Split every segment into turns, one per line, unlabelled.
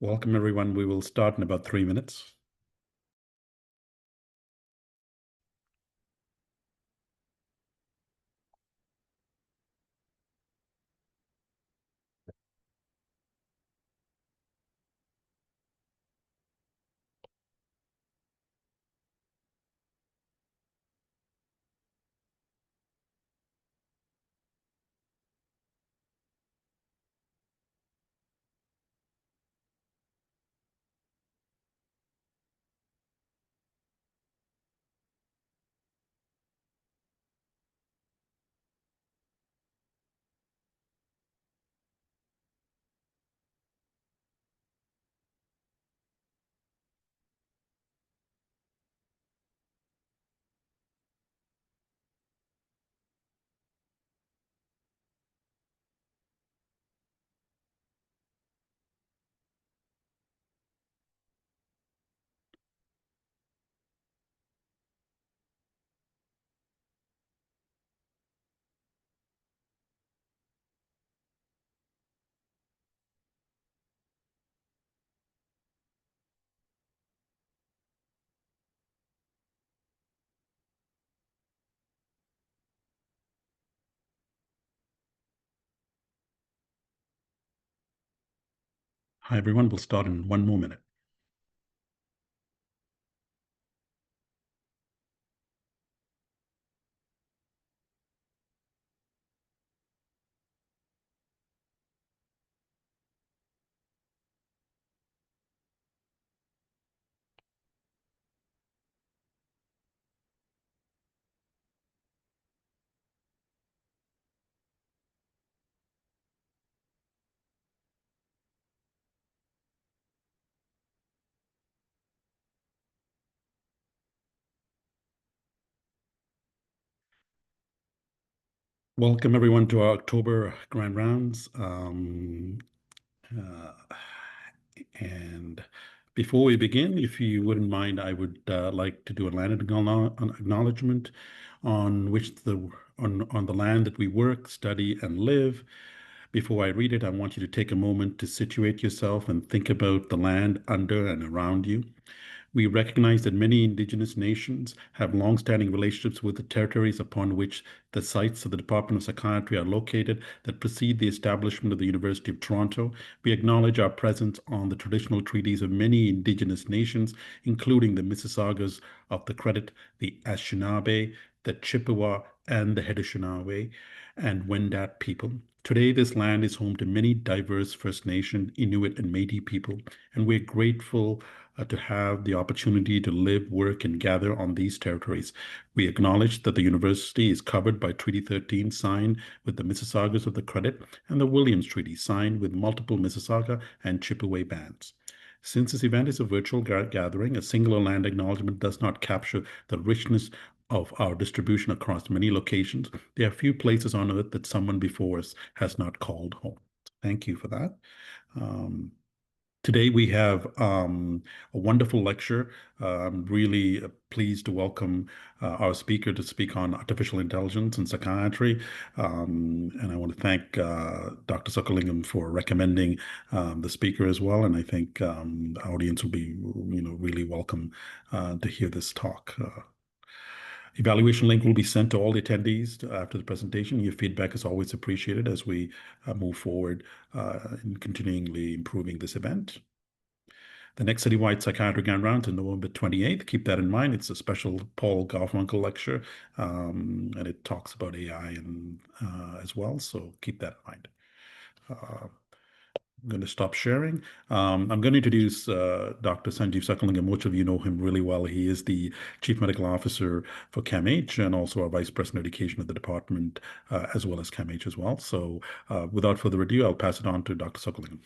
Welcome, everyone. We will start in about 3 minutes. Hi, everyone. We'll start in 1 more minute. Welcome, everyone, to our October Grand Rounds. And before we begin, if you wouldn't mind, I would like to do a land acknowledgement on on the land that we work, study, and live. Before I read it, I want you to take a moment to situate yourself and think about the land under and around you. We recognize that many Indigenous nations have long-standing relationships with the territories upon which the sites of the Department of Psychiatry are located that precede the establishment of the University of Toronto. We acknowledge our presence on the traditional treaties of many Indigenous nations, including the Mississaugas of the Credit, the Anishinaabe, the Chippewa, and the Haudenosaunee and Wendat people. Today, this land is home to many diverse First Nation, Inuit, and Métis people, and we're grateful to have the opportunity to live, work, and gather on these territories. We acknowledge that the university is covered by Treaty 13 signed with the Mississaugas of the Credit and the Williams Treaty signed with multiple Mississauga and Chippewa bands. Since this event is a virtual gathering, a singular land acknowledgement does not capture the richness of our distribution across many locations. There are few places on earth that someone before us has not called home. Thank you for that. Today we have a wonderful lecture. I'm really pleased to welcome our speaker to speak on artificial intelligence and psychiatry. And I want to thank Dr. Suckerlingham for recommending the speaker as well. And I think the audience will be, really welcome to hear this talk. Evaluation link will be sent to all the attendees after the presentation. Your feedback is always appreciated as we move forward in continually improving this event. The next citywide psychiatry grand round is November 28th. Keep that in mind. It's a special Paul Garfunkel lecture, and it talks about AI and as well. So keep that in mind. I'm going to stop sharing. I'm going to introduce Dr. Sanjeev Suckerlingham. Most of you know him really well. He is the Chief Medical Officer for CAMH and also our Vice President of Education of the department, as well as CAMH as well. So without further ado, I'll pass it on to Dr. Suckerlingham.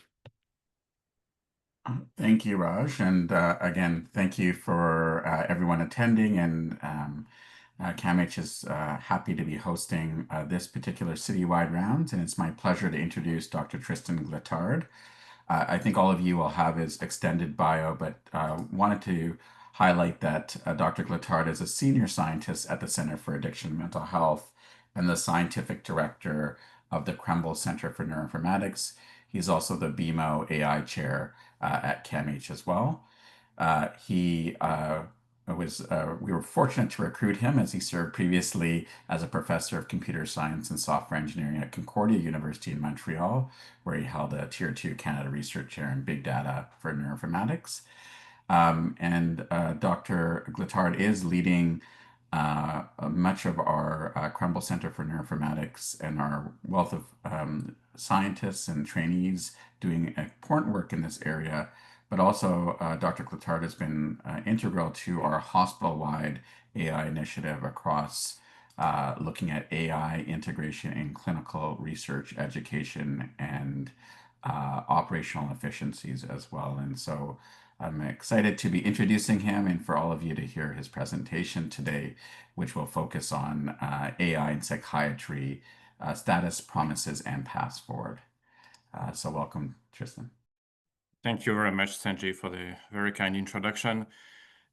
Thank you, Raj. And again, thank you for everyone attending. And CAMH is happy to be hosting this particular citywide round. And it's my pleasure to introduce Dr. Tristan Glatard. I think all of you will have his extended bio, but wanted to highlight that Dr. Glatard is a senior scientist at the Center for Addiction and Mental Health and the scientific director of the Krembil Center for Neuroinformatics. He's also the BMO AI chair at CAMH as well. He we were fortunate to recruit him as he served previously as a professor of computer science and software engineering at Concordia University in Montreal, where he held a Tier 2 Canada Research Chair in Big Data for Neuroinformatics. And Dr. Glatard is leading much of our Krembil Center for Neuroinformatics and our wealth of scientists and trainees doing important work in this area. But also, Dr. Glatard has been integral to our hospital-wide AI initiative across looking at AI integration in clinical research, education, and operational efficiencies as well. And so I'm excited to be introducing him and for all of you to hear his presentation today, which will focus on AI in psychiatry, status, promises, and paths forward. So welcome, Tristan.
Thank you very much, Sanjay, for the very kind introduction.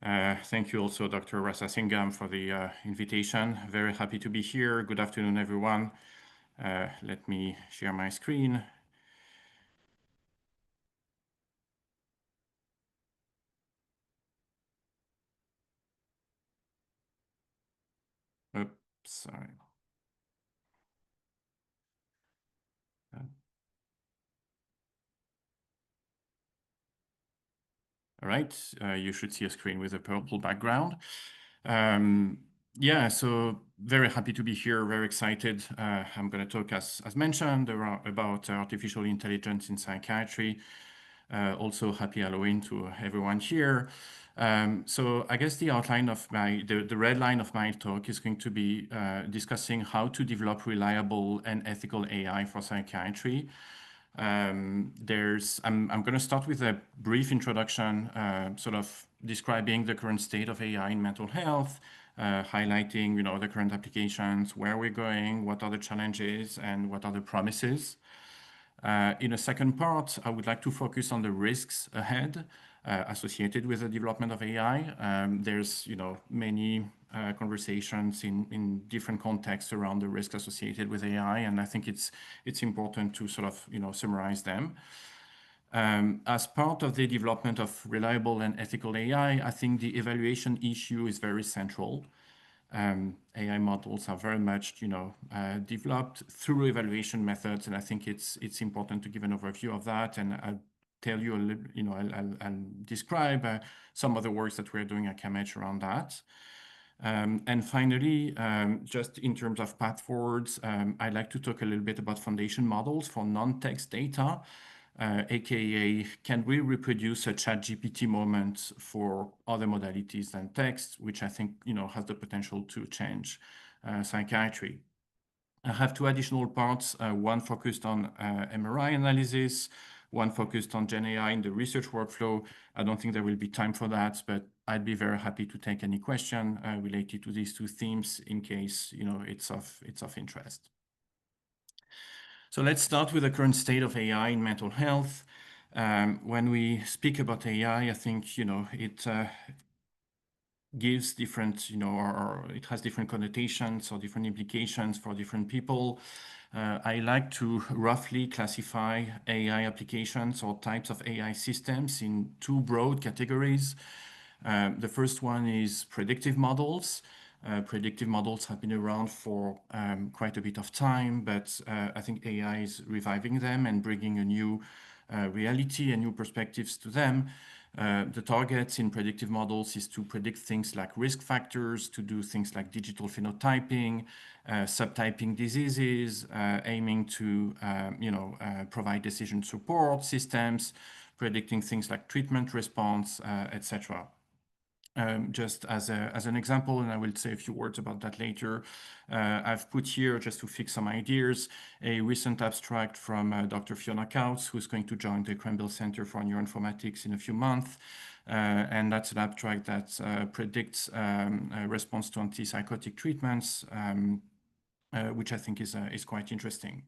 Thank you also, Dr. Rasasingham, for the invitation. Very happy to be here. Good afternoon, everyone. Let me share my screen. Oops, sorry. All right, you should see a screen with a purple background. Yeah, so very happy to be here, very excited. I'm going to talk, as mentioned, about artificial intelligence in psychiatry. Also, happy Halloween to everyone here. So I guess the outline of the red line of my talk is going to be discussing how to develop reliable and ethical AI for psychiatry. I'm going to start with a brief introduction, sort of describing the current state of AI in mental health, highlighting, the current applications, where we're going, what are the challenges, and what are the promises. In a second part, I would like to focus on the risks ahead associated with the development of AI. There's, many conversations in different contexts around the risks associated with AI, and I think it's important to sort of, summarize them. As part of the development of reliable and ethical AI, I think the evaluation issue is very central. AI models are very much, developed through evaluation methods, and I think it's important to give an overview of that. And I'll tell you a little, I'll describe some of the works that we're doing at CAMH around that. And finally, just in terms of path forwards, I'd like to talk a little bit about foundation models for non-text data. AKA, can we reproduce a ChatGPT moment for other modalities than text, which I think, has the potential to change psychiatry. I have two additional parts, one focused on MRI analysis, one focused on Gen AI in the research workflow. I don't think there will be time for that, but I'd be very happy to take any question related to these two themes in case, it's of interest. So let's start with the current state of AI in mental health. When we speak about AI, I think, it gives different, or it has different connotations or different implications for different people. I like to roughly classify AI applications or types of AI systems in two broad categories. The first one is predictive models. Predictive models have been around for quite a bit of time, but I think AI is reviving them and bringing a new reality and new perspectives to them. The target in predictive models is to predict things like risk factors, to do things like digital phenotyping, subtyping diseases, aiming to provide decision support systems, predicting things like treatment response, etc. Just as an example, and I will say a few words about that later, I've put here, just to fix some ideas, a recent abstract from Dr. Fiona Kautz, who's going to join the Krembil Center for Neuroinformatics in a few months. And that's an abstract that predicts a response to antipsychotic treatments, which I think is quite interesting.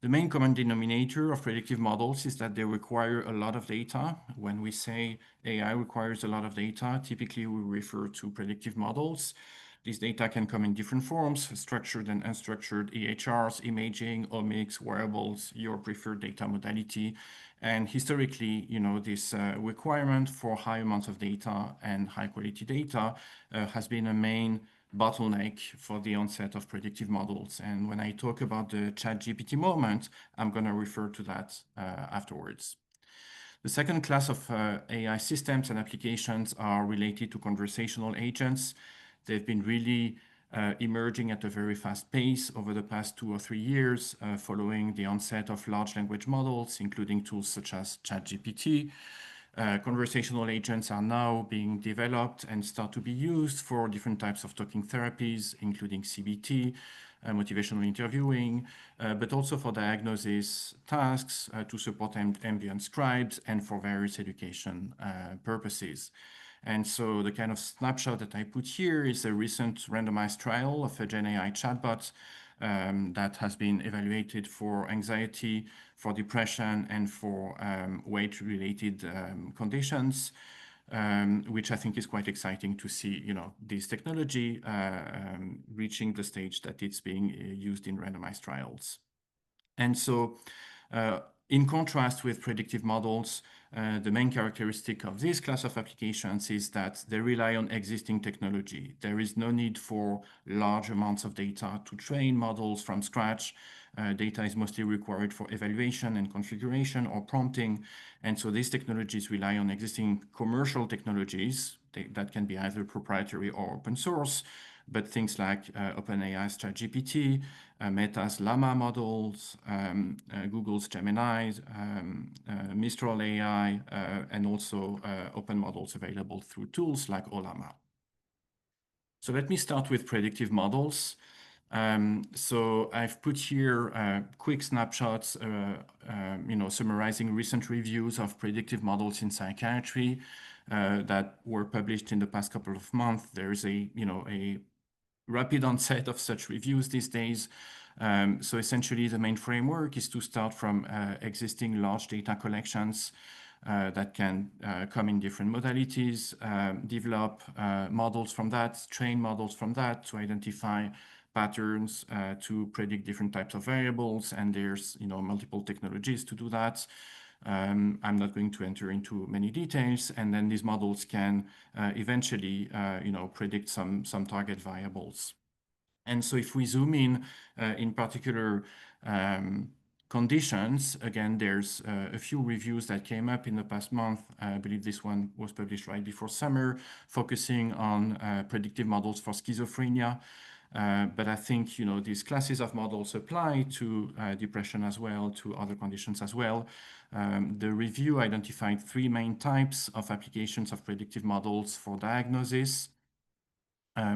The main common denominator of predictive models is that they require a lot of data. When we say AI requires a lot of data, typically we refer to predictive models. This data can come in different forms, structured and unstructured EHRs, imaging, omics, wearables, your preferred data modality. And historically, this requirement for high amounts of data and high quality data has been a main bottleneck for the onset of predictive models. And when I talk about the ChatGPT moment, I'm going to refer to that afterwards. The second class of AI systems and applications are related to conversational agents. They've been really emerging at a very fast pace over the past 2 or 3 years following the onset of large language models, including tools such as ChatGPT. Conversational agents are now being developed and start to be used for different types of talking therapies, including CBT, motivational interviewing, but also for diagnosis tasks to support ambient scribes and for various education purposes. And so the kind of snapshot that I put here is a recent randomized trial of a Gen AI chatbot that has been evaluated for anxiety, for depression, and for weight-related conditions, which I think is quite exciting to see, this technology reaching the stage that it's being used in randomized trials. And so, in contrast with predictive models, the main characteristic of this class of applications is that they rely on existing technology. There is no need for large amounts of data to train models from scratch. Data is mostly required for evaluation and configuration or prompting. And so these technologies rely on existing commercial technologies that can be either proprietary or open source, but things like OpenAI's ChatGPT, Meta's Llama models, Google's Gemini, Mistral AI, and also open models available through tools like Ollama. So let me start with predictive models. So I've put here quick snapshots, summarizing recent reviews of predictive models in psychiatry that were published in the past couple of months. There is a rapid onset of such reviews these days. So essentially, the main framework is to start from existing large data collections that can come in different modalities, develop models from that, train models from that to identify patterns to predict different types of variables. And there's multiple technologies to do that. I'm not going to enter into many details, and then these models can eventually, predict some target variables. And so, if we zoom in particular conditions, again, there's a few reviews that came up in the past month. I believe this one was published right before summer, focusing on predictive models for schizophrenia. But I think, these classes of models apply to depression as well, to other conditions as well. The review identified 3 main types of applications of predictive models for diagnosis.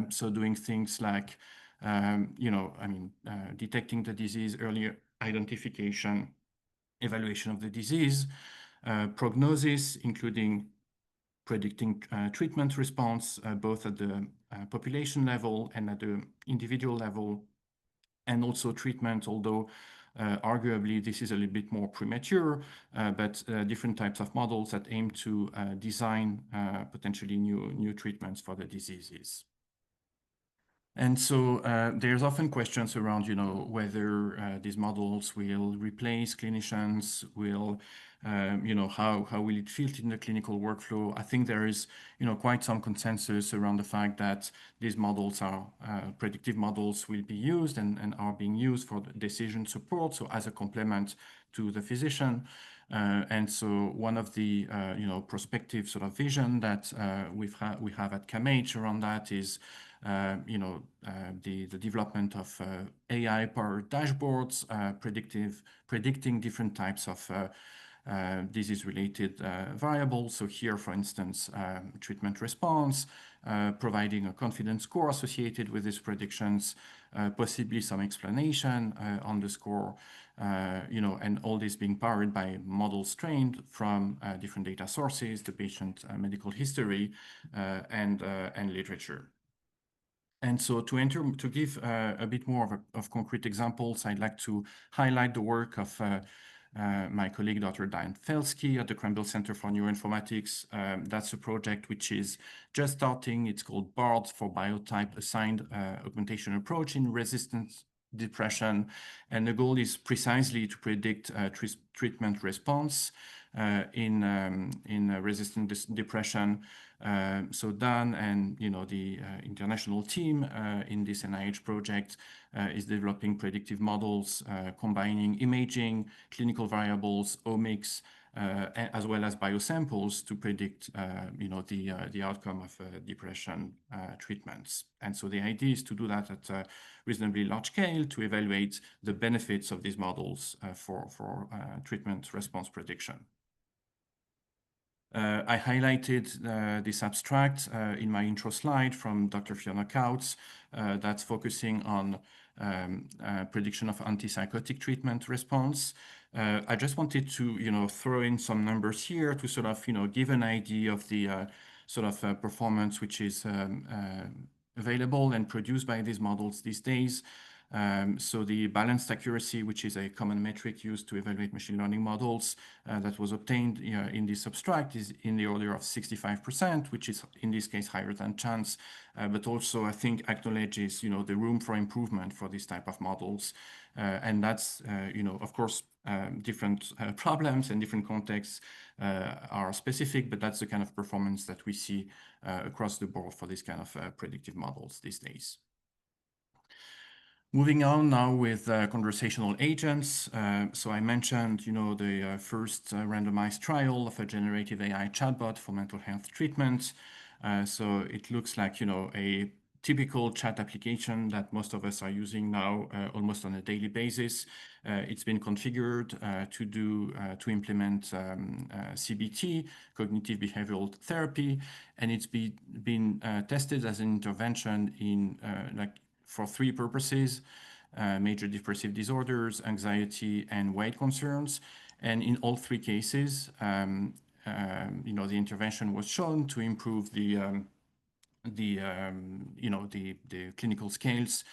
So doing things like, detecting the disease, early identification, evaluation of the disease, prognosis, including predicting treatment response, both at the population level and at the individual level, and also treatment, although arguably this is a little bit more premature, but different types of models that aim to design potentially new treatments for the diseases. And so there's often questions around, whether these models will replace clinicians, how will it fit in the clinical workflow? I think there is, quite some consensus around the fact that these models are predictive models will be used and are being used for decision support, so as a complement to the physician. And so one of the prospective sort of vision that we have at CAMH around that is the development of AI-powered dashboards, predicting different types of disease-related variables. So here, for instance, treatment response, providing a confidence score associated with these predictions, possibly some explanation on the score, and all this being powered by models trained from different data sources, the patient medical history, and literature. And so to give a bit more of concrete examples, I'd like to highlight the work of my colleague, Dr. Diane Felsky at the Krembil Center for Neuroinformatics. That's a project which is just starting. It's called BARD, for Biotype Assigned Augmentation Approach in Resistant Depression. And the goal is precisely to predict treatment response in resistant depression. So Dan and the international team in this NIH project is developing predictive models combining imaging, clinical variables, omics, as well as biosamples to predict the outcome of depression treatments. And so the idea is to do that at a reasonably large scale to evaluate the benefits of these models for treatment response prediction. I highlighted this abstract in my intro slide from Dr. Fiona Couts that's focusing on prediction of antipsychotic treatment response. I just wanted to throw in some numbers here to sort of give an idea of the sort of performance which is available and produced by these models these days. So the balanced accuracy, which is a common metric used to evaluate machine learning models that was obtained in this abstract, is in the order of 65%, which is in this case higher than chance, but also I think acknowledges the room for improvement for this type of models. And that's, of course, different problems and different contexts are specific, but that's the kind of performance that we see across the board for this kind of predictive models these days. Moving on now with conversational agents. So I mentioned, the first randomized trial of a generative AI chatbot for mental health treatment. So it looks like, a typical chat application that most of us are using now almost on a daily basis. It's been configured to implement CBT, cognitive behavioral therapy, and it's been tested as an intervention in for three purposes: major depressive disorders, anxiety, and weight concerns. And in all three cases, the intervention was shown to improve the clinical scales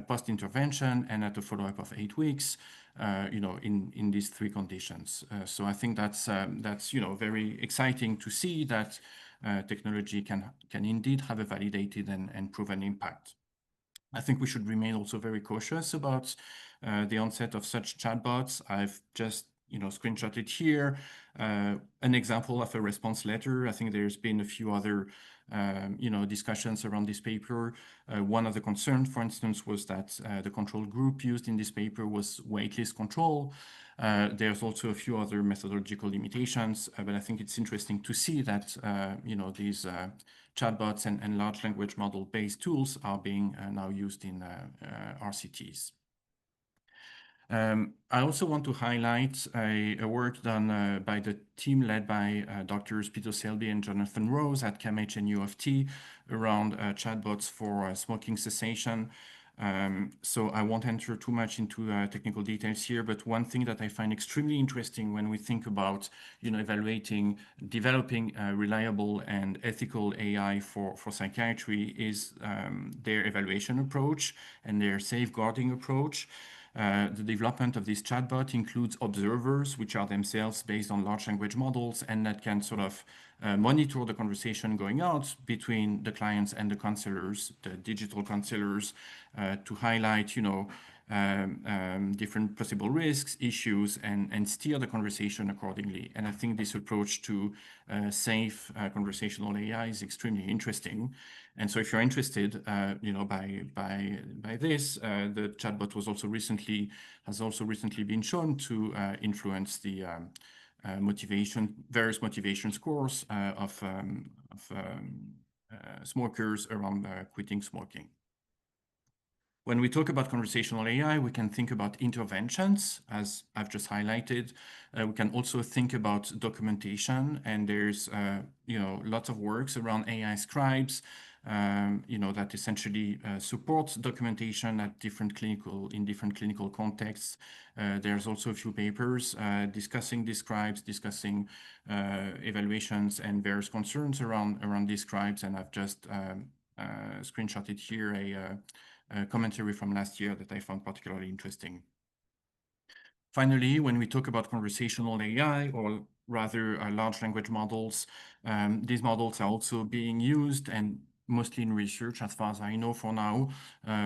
post-intervention and at a follow-up of 8 weeks, in these three conditions. So I think that's very exciting to see that technology can indeed have a validated and proven impact. I think we should remain also very cautious about the onset of such chatbots. I've just screenshotted here an example of a response letter. I think there's been a few other discussions around this paper. One of the concerns, for instance, was that the control group used in this paper was waitlist control. There's also a few other methodological limitations, but I think it's interesting to see that these chatbots and large language model based tools are being now used in RCTs. I also want to highlight a work done by the team led by Drs. Peter Selby and Jonathan Rose at CAMH and U of T around chatbots for smoking cessation. So I won't enter too much into technical details here, but one thing that I find extremely interesting when we think about developing reliable and ethical AI for psychiatry is their evaluation approach and their safeguarding approach. The development of this chatbot includes observers, which are themselves based on large language models, and that can sort of monitor the conversation going out between the clients and the counselors, the digital counselors, to highlight, different possible risks, issues, and steer the conversation accordingly. And I think this approach to safe conversational AI is extremely interesting. And so if you're interested, by this, the chatbot has also recently been shown to influence the various motivation scores of smokers around quitting smoking. When we talk about conversational AI, we can think about interventions, as I've just highlighted. We can also think about documentation, and there's lots of works around AI scribes, that essentially support documentation in different clinical contexts. There's also a few papers discussing these scribes, discussing evaluations and various concerns around these scribes, and I've just screenshotted here a commentary from last year that I found particularly interesting. Finally, when we talk about conversational AI, or rather large language models, these models are also being used, and mostly in research, as far as I know for now,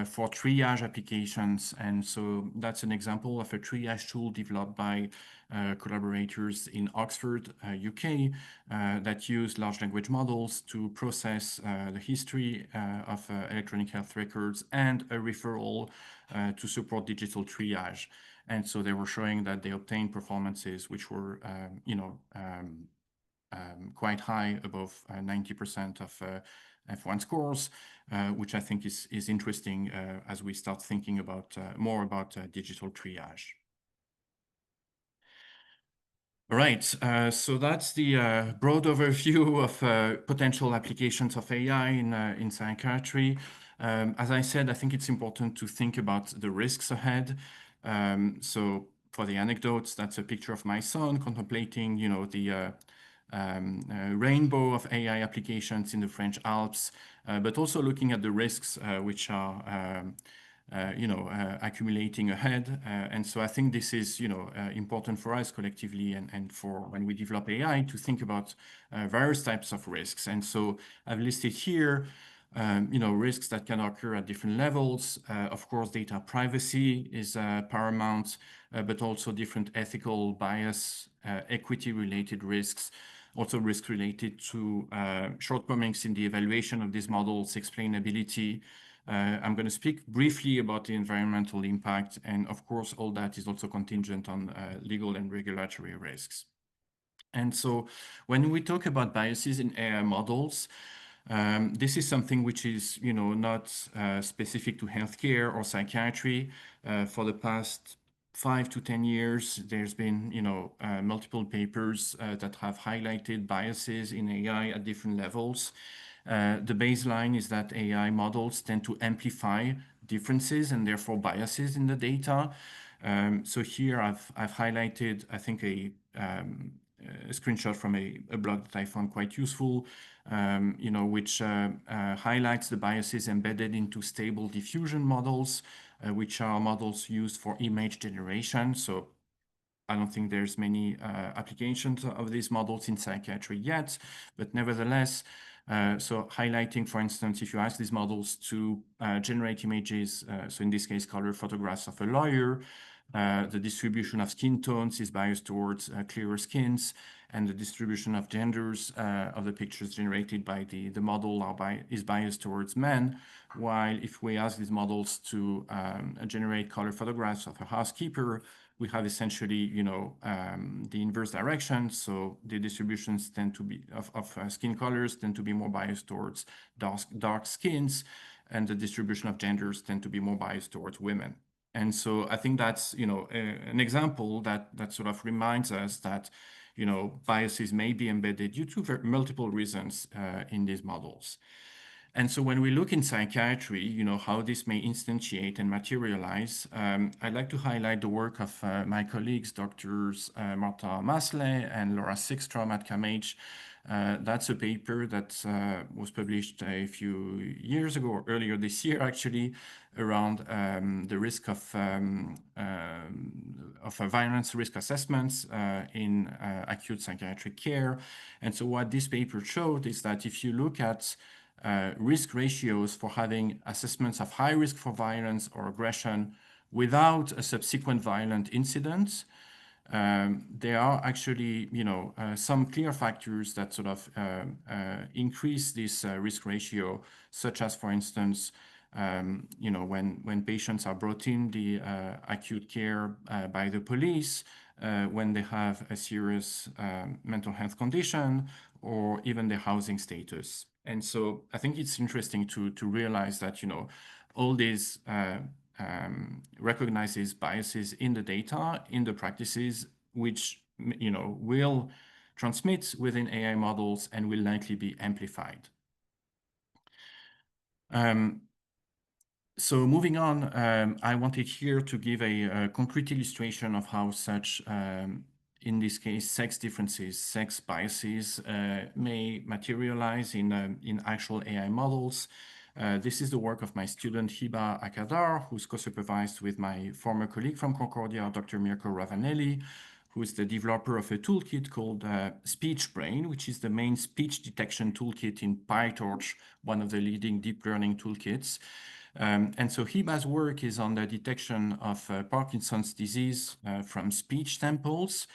for triage applications. And so that's an example of a triage tool developed by collaborators in Oxford, UK, that use large language models to process the history of electronic health records and a referral to support digital triage. And so they were showing that they obtained performances which were, quite high, above 90% of F1 scores, which I think is interesting as we start thinking about more about digital triage. All right, so that's the broad overview of potential applications of AI in psychiatry. As I said, I think it's important to think about the risks ahead. So for the anecdotes, that's a picture of my son contemplating, the rainbow of AI applications in the French Alps, but also looking at the risks which are accumulating ahead. And so I think this is, important for us collectively and for when we develop AI to think about various types of risks. And so I've listed here, risks that can occur at different levels. Of course, data privacy is paramount, but also different ethical bias, equity-related risks, also risks related to shortcomings in the evaluation of these models, explainability. I'm going to speak briefly about the environmental impact, and of course, all that is also contingent on legal and regulatory risks. And so when we talk about biases in AI models, this is something which is, not specific to healthcare or psychiatry. For the past 5 to 10 years, there's been, multiple papers that have highlighted biases in AI at different levels. The baseline is that AI models tend to amplify differences and therefore biases in the data. So here I've highlighted, I think, a screenshot from a blog that I found quite useful, which highlights the biases embedded into stable diffusion models, which are models used for image generation. So I don't think there's many applications of these models in psychiatry yet, but nevertheless, so highlighting, for instance, if you ask these models to generate images, so in this case, color photographs of a lawyer, the distribution of skin tones is biased towards clearer skins, and the distribution of genders of the pictures generated by the model is biased towards men. While if we ask these models to generate color photographs of a housekeeper, we have essentially, the inverse direction. So the distributions tend to be of skin colors tend to be more biased towards dark skins, and the distribution of genders tend to be more biased towards women. And so I think that's, an example that sort of reminds us that, biases may be embedded due to multiple reasons in these models. And so when we look in psychiatry, how this may instantiate and materialize, I'd like to highlight the work of my colleagues, Drs. Marta Masley and Laura Sickstrom at CAMH. That's a paper that was published a few years ago, or earlier this year, actually, around the risk of violence risk assessments in acute psychiatric care. And so what this paper showed is that if you look at risk ratios for having assessments of high risk for violence or aggression without a subsequent violent incident, there are actually, some clear factors that sort of increase this risk ratio, such as, for instance, when patients are brought in the acute care by the police, when they have a serious mental health condition, or even their housing status. And so I think it's interesting to realize that, all these recognizes biases in the data, in the practices, which, will transmit within AI models and will likely be amplified. So moving on, I wanted here to give a concrete illustration of how such, in this case, sex differences, sex biases may materialize in actual AI models. This is the work of my student Hiba Akadar, who's co-supervised with my former colleague from Concordia, Dr. Mirko Ravanelli, who is the developer of a toolkit called SpeechBrain, which is the main speech detection toolkit in PyTorch, one of the leading deep learning toolkits. And so Hiba's work is on the detection of Parkinson's disease from speech samples.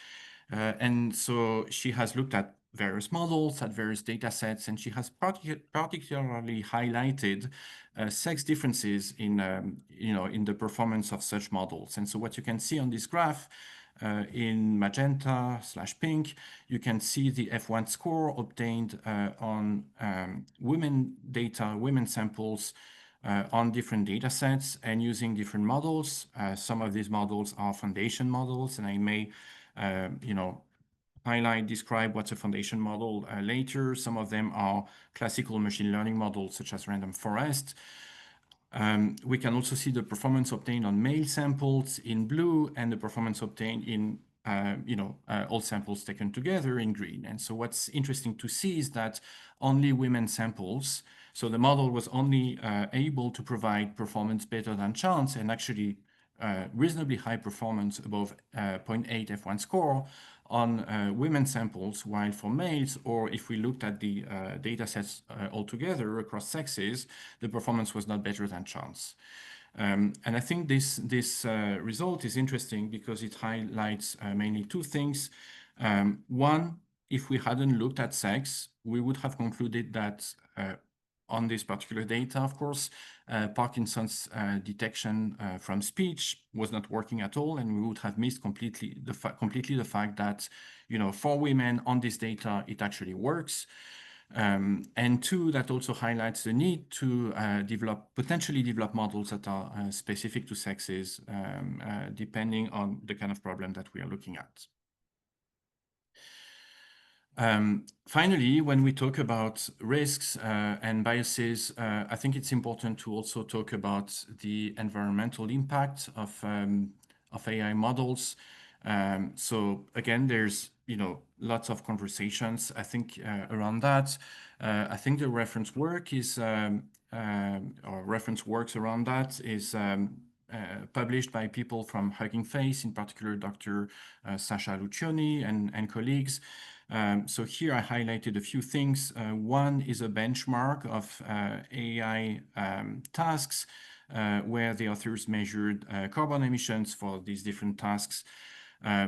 And so she has looked at various models, at various data sets, and she has particularly highlighted sex differences in, in the performance of such models. And so what you can see on this graph in magenta/pink, you can see the F1 score obtained on women samples on different data sets and using different models. Some of these models are foundation models, and I may, describe what's a foundation model later. Some of them are classical machine learning models, such as random forest. We can also see the performance obtained on male samples in blue and the performance obtained in all samples taken together in green. And so what's interesting to see is that only women samples, so the model was only able to provide performance better than chance and actually reasonably high performance above 0.8 F1 score on women samples, while for males, or if we looked at the data sets altogether across sexes, the performance was not better than chance. And I think this result is interesting because it highlights mainly two things. One, if we hadn't looked at sex, we would have concluded that on this particular data, of course, Parkinson's detection from speech was not working at all, and we would have missed completely the fact that, for women on this data, it actually works. And two, that also highlights the need to potentially develop models that are specific to sexes, depending on the kind of problem that we are looking at. Finally, when we talk about risks and biases, I think it's important to also talk about the environmental impact of AI models. So again, there's lots of conversations, I think, around that. I think the reference work is, or reference works around that is published by people from Hugging Face, in particular, Dr. Sasha Lucioni and colleagues. So here I highlighted a few things. One is a benchmark of AI tasks where the authors measured carbon emissions for these different tasks.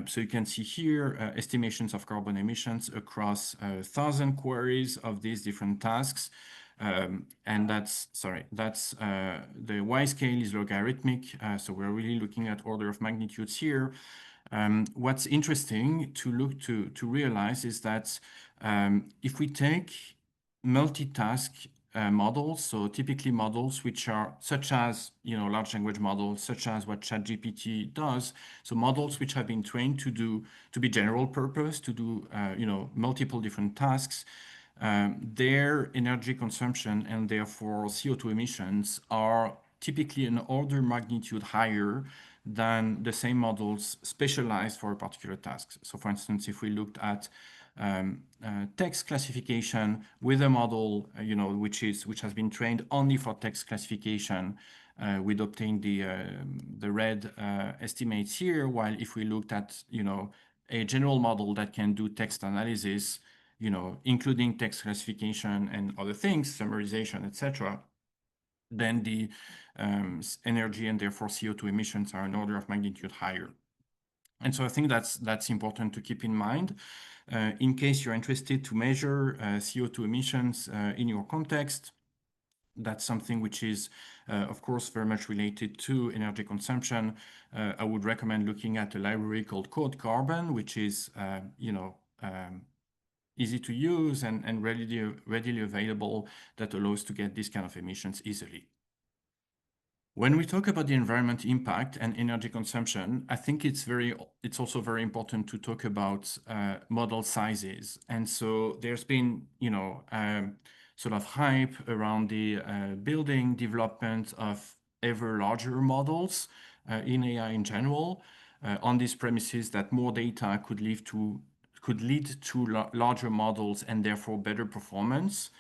So you can see here estimations of carbon emissions across 1,000 queries of these different tasks. And that's the Y scale is logarithmic. So we're really looking at order of magnitudes here. What's interesting to realize is that if we take multitask models, so typically models which are such as large language models, such as what ChatGPT does, so models which have been trained to be general purpose, to do multiple different tasks, their energy consumption and therefore CO2 emissions are typically an order magnitude higher than the same models specialized for a particular task. So for instance, if we looked at text classification with a model, which has been trained only for text classification, we'd obtain the red estimates here. While if we looked at a general model that can do text analysis, including text classification and other things, summarization, etc., then the energy and therefore CO2 emissions are an order of magnitude higher. And so I think that's important to keep in mind. In case you're interested to measure CO2 emissions in your context, that's something which is, of course, very much related to energy consumption. I would recommend looking at a library called Code Carbon, which is, easy to use and readily available, that allows to get these kind of emissions easily. When we talk about the environment impact and energy consumption, I think it's also very important to talk about model sizes. And so there's been, sort of hype around the building development of ever larger models in AI in general, on these premises that more data could lead to larger models and therefore better performance.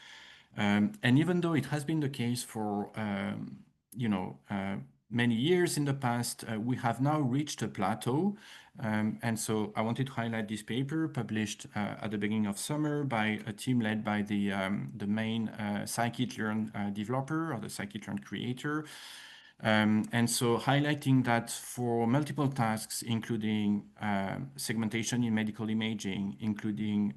And even though it has been the case for many years in the past, we have now reached a plateau. And so I wanted to highlight this paper published at the beginning of summer by a team led by the main scikit-learn developer or the scikit-learn creator. And so highlighting that for multiple tasks, including segmentation in medical imaging, including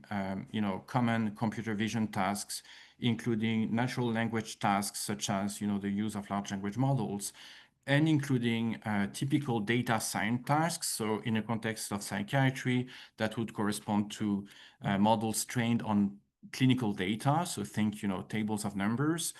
common computer vision tasks, including natural language tasks such as the use of large language models, and including typical data science tasks. So in a context of psychiatry, that would correspond to models trained on clinical data. So think tables of numbers.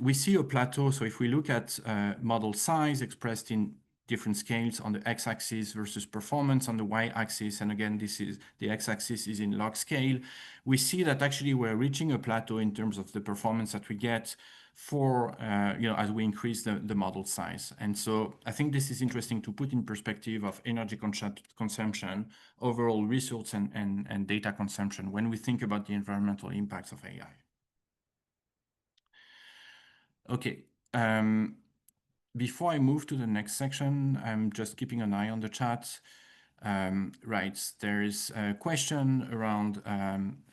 We see a plateau. So if we look at model size expressed in different scales on the x-axis versus performance on the y-axis, and again, this is the x-axis is in log scale, we see that actually we're reaching a plateau in terms of the performance that we get for, as we increase the model size. And so I think this is interesting to put in perspective of energy consumption, overall resource and data consumption when we think about the environmental impacts of AI. Okay. Before I move to the next section, I'm just keeping an eye on the chat. Right, there is a question around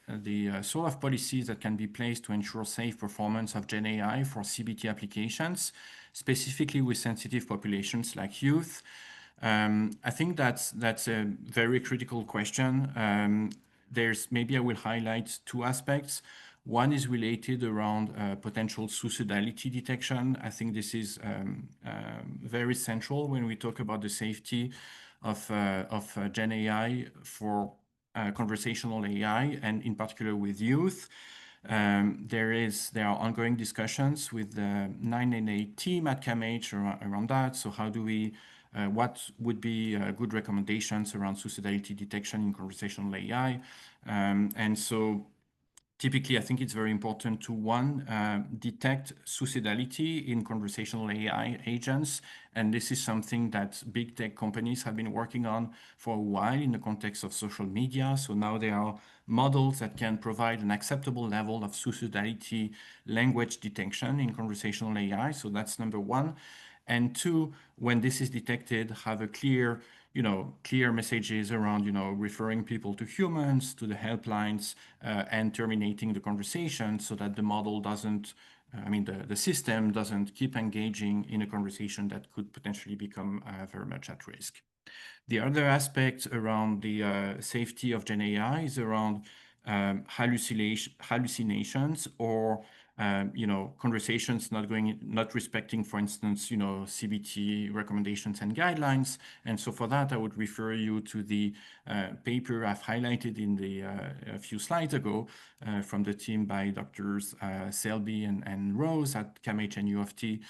the sort of policies that can be placed to ensure safe performance of Gen AI for CBT applications, specifically with sensitive populations like youth. I think that's a very critical question. Maybe I will highlight two aspects. One is related around potential suicidality detection. I think this is very central when we talk about the safety of Gen AI for conversational AI, and in particular with youth. There are ongoing discussions with the 988 team at CAMH around that. So how do we, what would be good recommendations around suicidality detection in conversational AI? And so typically, I think it's very important to, one, detect suicidality in conversational AI agents. And this is something that big tech companies have been working on for a while in the context of social media. So now there are models that can provide an acceptable level of suicidality language detection in conversational AI. So that's number one. And two, when this is detected, have a clear messages around, referring people to humans, to the helplines, and terminating the conversation so that the model doesn't, the system doesn't keep engaging in a conversation that could potentially become very much at risk. The other aspect around the safety of Gen AI is around hallucinations or conversations not respecting, for instance, CBT recommendations and guidelines. And so for that, I would refer you to the paper I've highlighted in a few slides ago from the team by Drs. Selby and Rose at CAMH and U of T,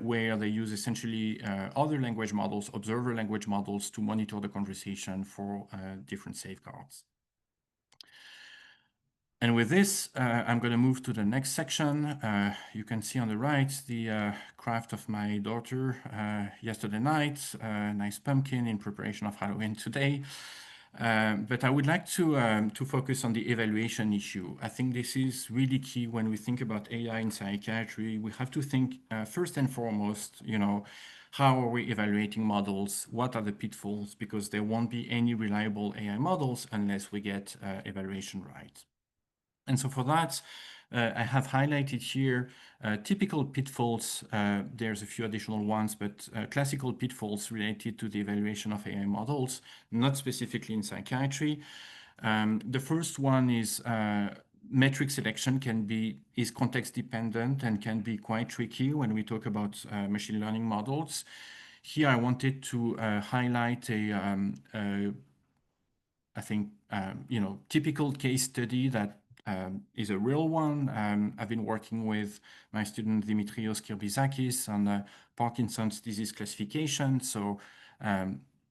where they use essentially other language models, observer language models, to monitor the conversation for different safeguards. And with this, I'm going to move to the next section. You can see on the right the craft of my daughter yesterday night, nice pumpkin in preparation of Halloween today. But I would like to focus on the evaluation issue. I think this is really key when we think about AI in psychiatry. We have to think first and foremost, how are we evaluating models? What are the pitfalls? Because there won't be any reliable AI models unless we get evaluation right. And so for that, I have highlighted here typical pitfalls. There's a few additional ones, but classical pitfalls related to the evaluation of AI models, not specifically in psychiatry. The first one is metric selection is context dependent and can be quite tricky when we talk about machine learning models. Here, I wanted to highlight I think, typical case study that is a real one. I've been working with my student Dimitrios Kirbizakis on Parkinson's disease classification. So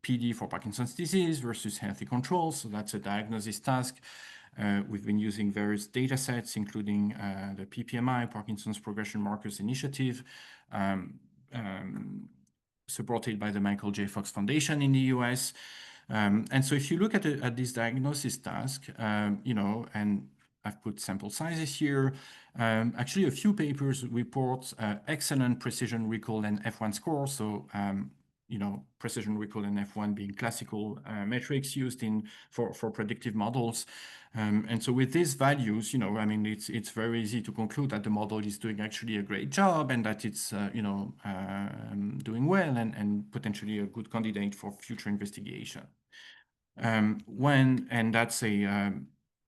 PD for Parkinson's disease versus healthy controls. So that's a diagnosis task. We've been using various data sets, including the PPMI, Parkinson's Progression Markers Initiative, supported by the Michael J. Fox Foundation in the US. And so if you look at this diagnosis task, and I've put sample sizes here. Actually, a few papers report excellent precision recall and F1 score. So, precision recall and F1 being classical metrics used for predictive models. And so with these values, I mean, it's very easy to conclude that the model is doing actually a great job and that it's, doing well and potentially a good candidate for future investigation. And that's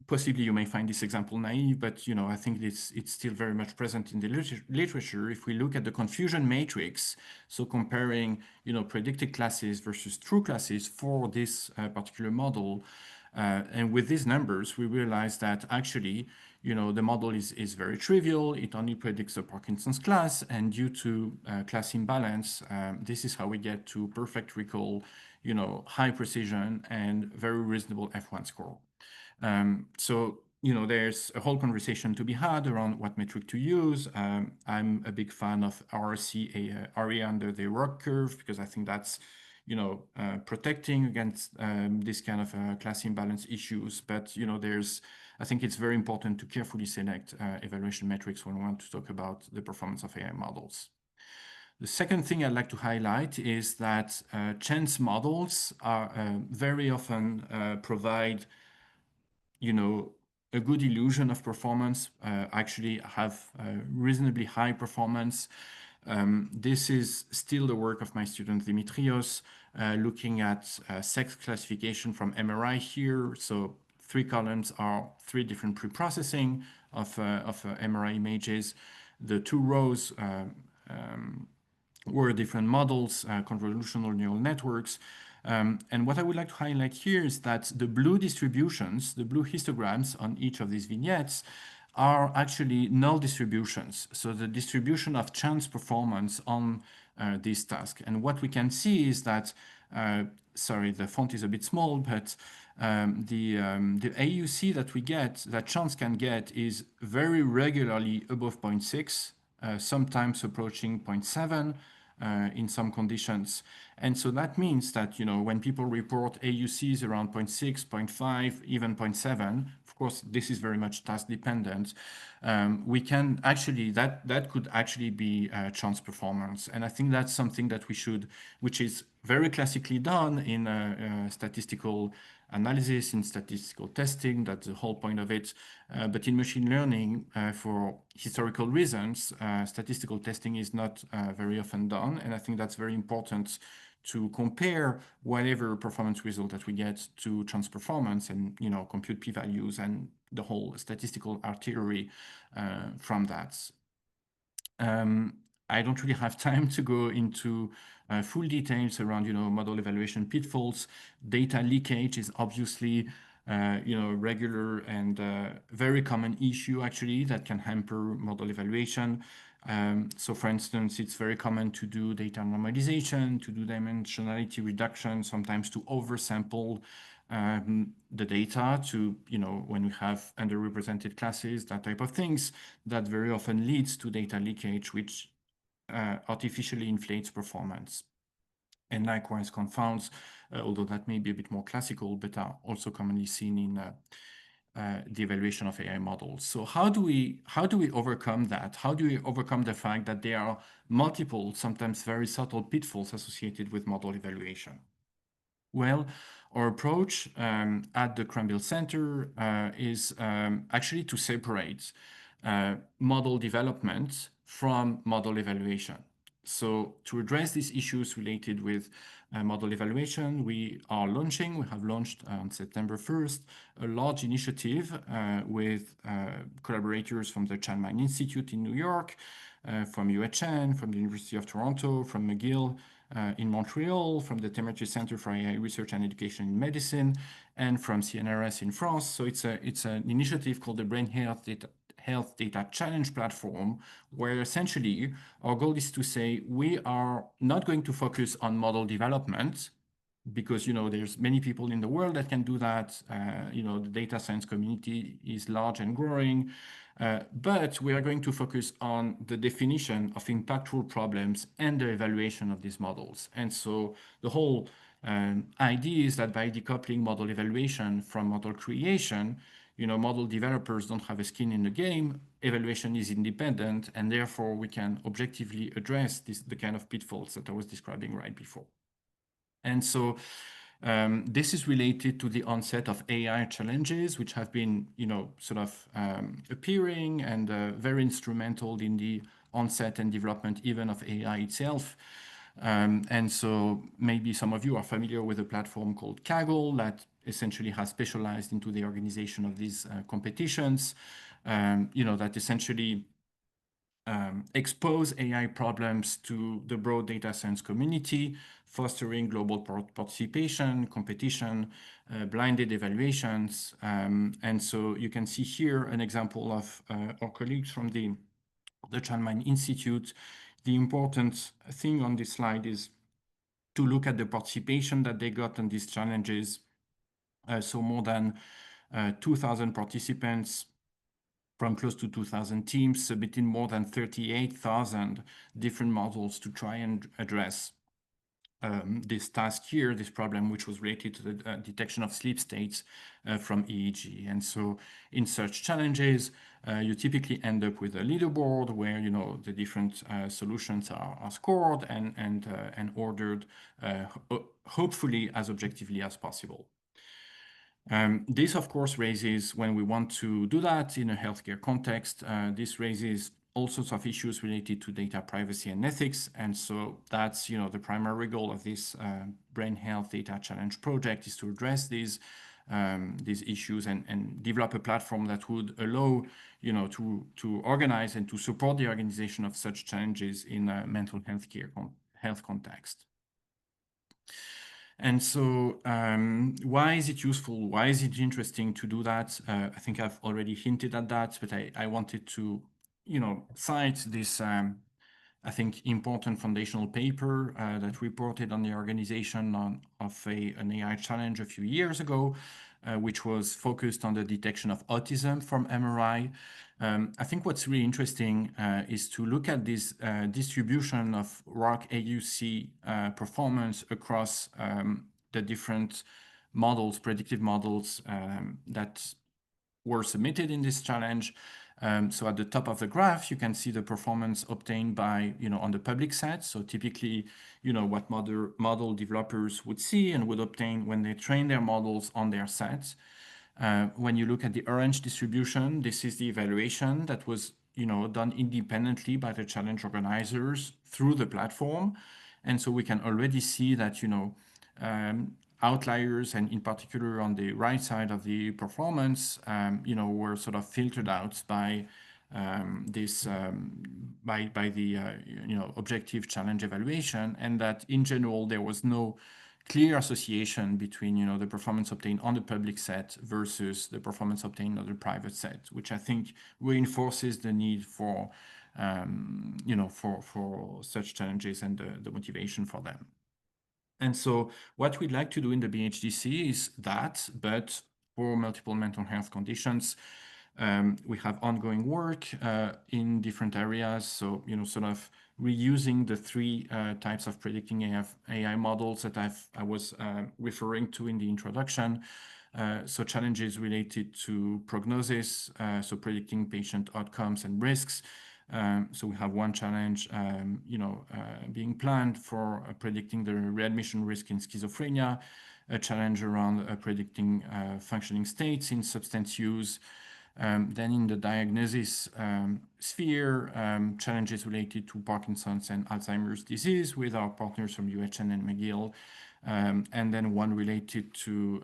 possibly you may find this example naive, but I think it's still very much present in the literature. If we look at the confusion matrix, so comparing predicted classes versus true classes for this particular model, and with these numbers, we realize that actually the model is very trivial. It only predicts the Parkinson's class, and due to class imbalance, this is how we get to perfect recall, high precision and very reasonable F1 score. So there's a whole conversation to be had around what metric to use. I'm a big fan of RC area under the ROC curve because I think that's protecting against this kind of class imbalance issues. But I think it's very important to carefully select evaluation metrics when we want to talk about the performance of AI models. The second thing I'd like to highlight is that chance models are very often provide a good illusion of performance, actually have reasonably high performance. This is still the work of my student Dimitrios, looking at sex classification from MRI here. So 3 columns are 3 different pre-processing of MRI images. The 2 rows were different models, convolutional neural networks. And what I would like to highlight here is that the blue distributions, the blue histograms on each of these vignettes are actually null distributions. So the distribution of chance performance on this task. And what we can see is that, sorry, the font is a bit small, but the AUC that we get, that chance can get, is very regularly above 0.6, sometimes approaching 0.7 in some conditions. And so that means that, when people report AUCs around 0.6, 0.5, even 0.7, of course, this is very much task dependent. We can actually, that could actually be chance performance. And I think that's something that which is very classically done in statistical analysis, in statistical testing. That's the whole point of it. But in machine learning, for historical reasons, statistical testing is not very often done. And I think that's very important to compare whatever performance result that we get to chance performance and compute p-values and the whole statistical artillery from that. I don't really have time to go into full details around model evaluation pitfalls. Data leakage is obviously regular and very common issue actually that can hamper model evaluation. So for instance, it's very common to do data normalization, to do dimensionality reduction, sometimes to oversample the data to, when we have underrepresented classes, that type of things, that very often leads to data leakage, which artificially inflates performance. And likewise confounds, although that may be a bit more classical, but are also commonly seen in the evaluation of AI models. So how do we overcome that? How do we overcome the fact that there are multiple, sometimes very subtle pitfalls associated with model evaluation? Well, our approach at the Krembil Center is actually to separate model development from model evaluation. So to address these issues related with model evaluation, we have launched on September 1st, a large initiative with collaborators from the Chan Institute in New York, from UHN, from the University of Toronto, from McGill in Montreal, from the Temerty Center for AI Research and Education in Medicine, and from CNRS in France. So it's an initiative called the Brain Health Data Challenge Platform, where essentially our goal is to say we are not going to focus on model development because there's many people in the world that can do that. The data science community is large and growing, but we are going to focus on the definition of impactful problems and the evaluation of these models. And so the whole idea is that by decoupling model evaluation from model creation, model developers don't have a skin in the game. Evaluation is independent, and therefore we can objectively address the kind of pitfalls that I was describing right before. And so this is related to the onset of AI challenges, which have been, sort of appearing and very instrumental in the onset and development even of AI itself. And so maybe some of you are familiar with a platform called Kaggle that essentially has specialized into the organization of these competitions, that essentially expose AI problems to the broad data science community, fostering global participation, competition, blinded evaluations. And so you can see here an example of our colleagues from the Chalmers Institute. The important thing on this slide is to look at the participation that they got on these challenges. So more than 2,000 participants from close to 2,000 teams submitting more than 38,000 different models to try and address this task here, this problem, which was related to the detection of sleep states from EEG. And so in such challenges, you typically end up with a leaderboard where, the different solutions are scored and ordered, hopefully as objectively as possible. This, of course, raises, when we want to do that in a healthcare context, this raises all sorts of issues related to data privacy and ethics. And so that's, the primary goal of this Brain Health Data Challenge project is to address these issues and develop a platform that would allow, to organize and to support the organization of such challenges in a mental health context. And so why is it useful? Why is it interesting to do that? I think I've already hinted at that, but I wanted to, cite this, I think, important foundational paper that reported on the organization of an AI challenge a few years ago, which was focused on the detection of autism from MRI. I think what's really interesting is to look at this distribution of ROC AUC performance across the different models, predictive models that were submitted in this challenge. So at the top of the graph, you can see the performance obtained by, on the public set. So typically, what model developers would see and would obtain when they train their models on their sets. When you look at the orange distribution, this is the evaluation that was, done independently by the challenge organizers through the platform. And so we can already see that, outliers, and in particular on the right side of the performance, were sort of filtered out by the objective challenge evaluation, and that in general there was no clear association between the performance obtained on the public set versus the performance obtained on the private set, which I think reinforces the need for for such challenges and the motivation for them. And so what we'd like to do in the BHDC is that, but for multiple mental health conditions, we have ongoing work in different areas. So, sort of reusing the three types of predicting AI models that I was referring to in the introduction. So challenges related to prognosis, so predicting patient outcomes and risks. So we have one challenge, being planned for predicting the readmission risk in schizophrenia, a challenge around predicting functioning states in substance use. Then in the diagnosis sphere, challenges related to Parkinson's and Alzheimer's disease with our partners from UHN and McGill. And then one related to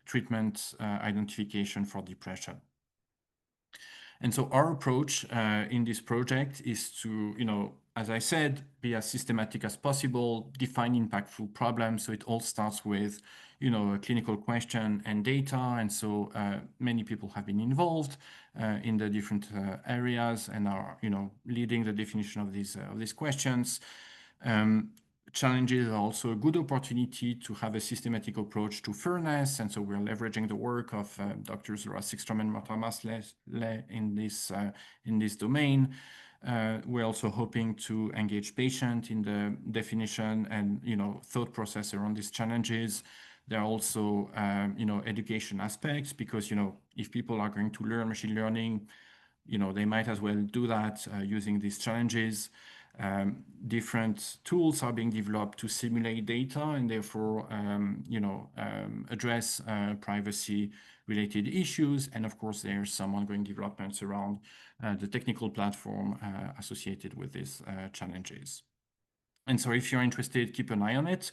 treatment identification for depression. And so our approach in this project is to, as I said, be as systematic as possible, define impactful problems. So it all starts with, a clinical question and data. And so many people have been involved in the different areas and are, leading the definition of these questions. Challenges are also a good opportunity to have a systematic approach to fairness. And so we're leveraging the work of Drs. Rasasingham and Martha Masle in this domain. We're also hoping to engage patients in the definition and thought process around these challenges. There are also, education aspects, because, if people are going to learn machine learning, they might as well do that using these challenges. Different tools are being developed to simulate data and therefore, address privacy-related issues. And of course, there's some ongoing developments around the technical platform associated with these challenges. And so if you're interested, keep an eye on it.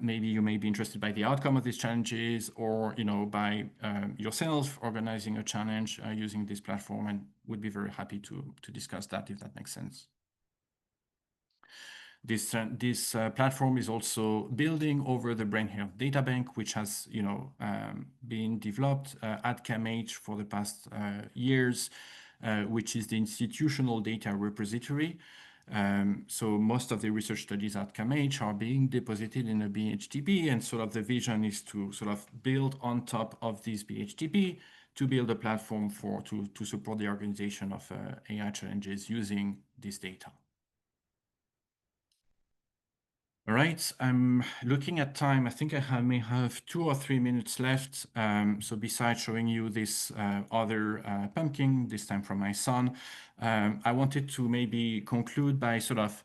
Maybe you may be interested by the outcome of these challenges, or by yourself organizing a challenge using this platform, and would be very happy to discuss that if that makes sense. This platform is also building over the Brain Health Data Bank, which has been developed at CAMH for the past years, which is the institutional data repository. So most of the research studies at CAMH are being deposited in a BHDB, and sort of the vision is to sort of build on top of this BHDB to build a platform to support the organization of AI challenges using this data. All right, I'm looking at time. I think I may have 2 or 3 minutes left. So besides showing you this other pumpkin, this time from my son, I wanted to maybe conclude by sort of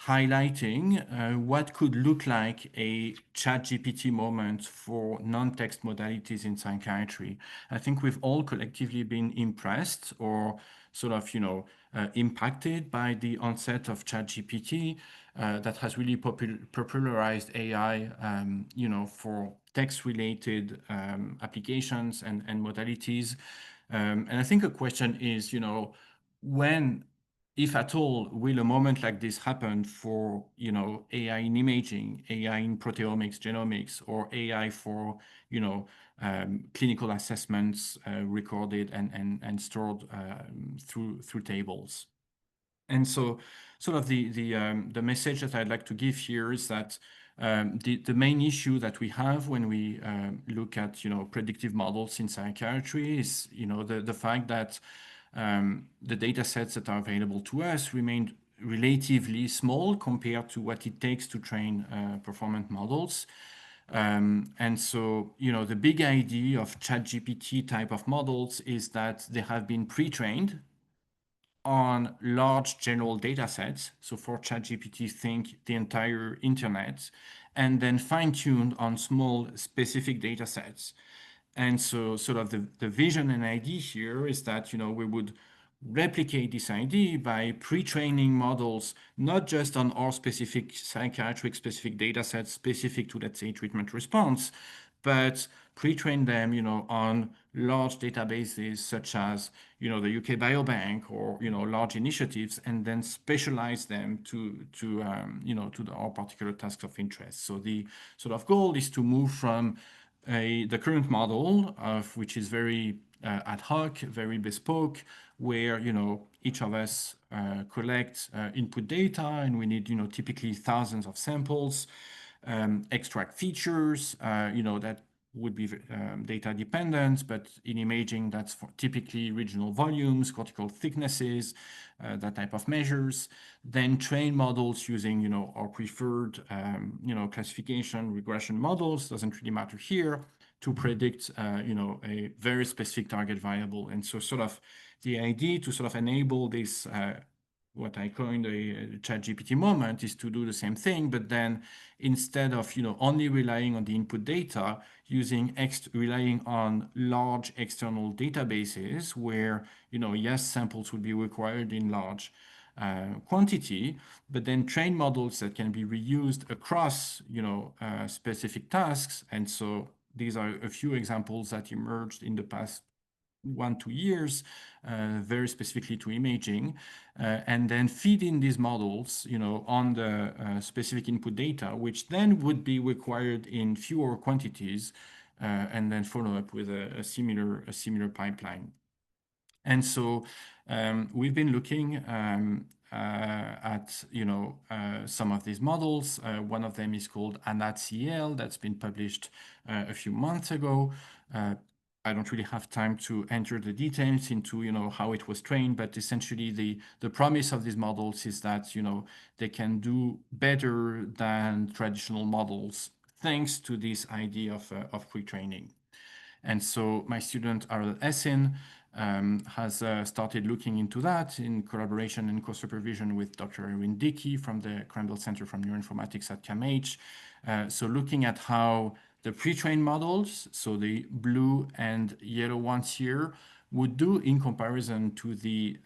highlighting what could look like a ChatGPT moment for non-text modalities in psychiatry. I think we've all collectively been impressed or sort of, impacted by the onset of ChatGPT. That has really popularized AI, for text-related applications and modalities. And I think a question is, when, if at all, will a moment like this happen for, AI in imaging, AI in proteomics, genomics, or AI for, clinical assessments recorded and stored through tables. And so sort of the message that I'd like to give here is that the main issue that we have when we look at predictive models in psychiatry is the fact that the data sets that are available to us remain relatively small compared to what it takes to train performant models. And so, the big idea of ChatGPT type of models is that they have been pre-trained on large general data sets. So for ChatGPT, think the entire internet, and then fine-tuned on small specific data sets. And so sort of the vision and idea here is that, we would replicate this idea by pre-training models, not just on our specific psychiatric specific data sets specific to, let's say, treatment response, but pre-train them, on large databases such as, the UK Biobank or, large initiatives, and then specialize them to our particular tasks of interest. So the sort of goal is to move from the current model of which is very ad hoc, very bespoke, where each of us collect input data, and we need typically thousands of samples, extract features, that would be data dependent, but in imaging that's for typically regional volumes, cortical thicknesses, that type of measures. Then train models using our preferred classification regression models, doesn't really matter here, to predict a very specific target variable. And so sort of the idea to sort of enable this what I coined a ChatGPT moment is to do the same thing, but then instead of only relying on the input data, relying on large external databases where yes, samples would be required in large quantity, but then train models that can be reused across specific tasks. And so these are a few examples that emerged in the past 1-2 years, very specifically to imaging, and then feed in these models, on the specific input data, which then would be required in fewer quantities, and then follow up with a similar pipeline. And so we've been looking at some of these models. One of them is called ANAT-CL, that's been published a few months ago. I don't really have time to enter the details into how it was trained, but essentially the promise of these models is that they can do better than traditional models thanks to this idea of pre-training. And so my student Arel Essin has started looking into that in collaboration and co-supervision with Dr. Erwin Dickey from the Krembil Center for Neuroinformatics at CAMH. So looking at how the pre-trained models, so the blue and yellow ones here, would do in comparison to the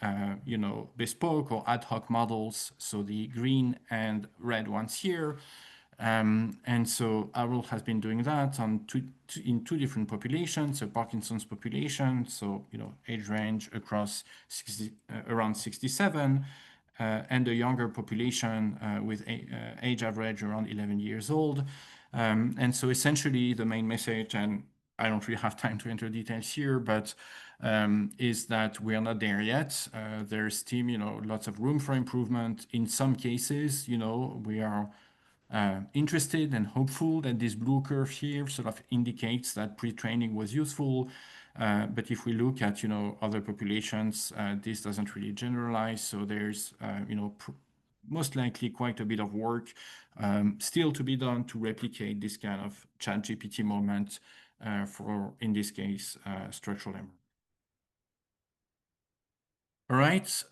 bespoke or ad hoc models, so the green and red ones here. And so Arul has been doing that on in two different populations, a Parkinson's population, so age range across around 67, and a younger population with age average around 11 years old. And so essentially the main message, and I don't really have time to enter details here, but is that we are not there yet. There's still, lots of room for improvement. In some cases, we are interested and hopeful that this blue curve here sort of indicates that pre-training was useful. But if we look at, other populations, this doesn't really generalize. So there's, most likely quite a bit of work still to be done to replicate this kind of ChatGPT moment for, in this case, structural memory. All right,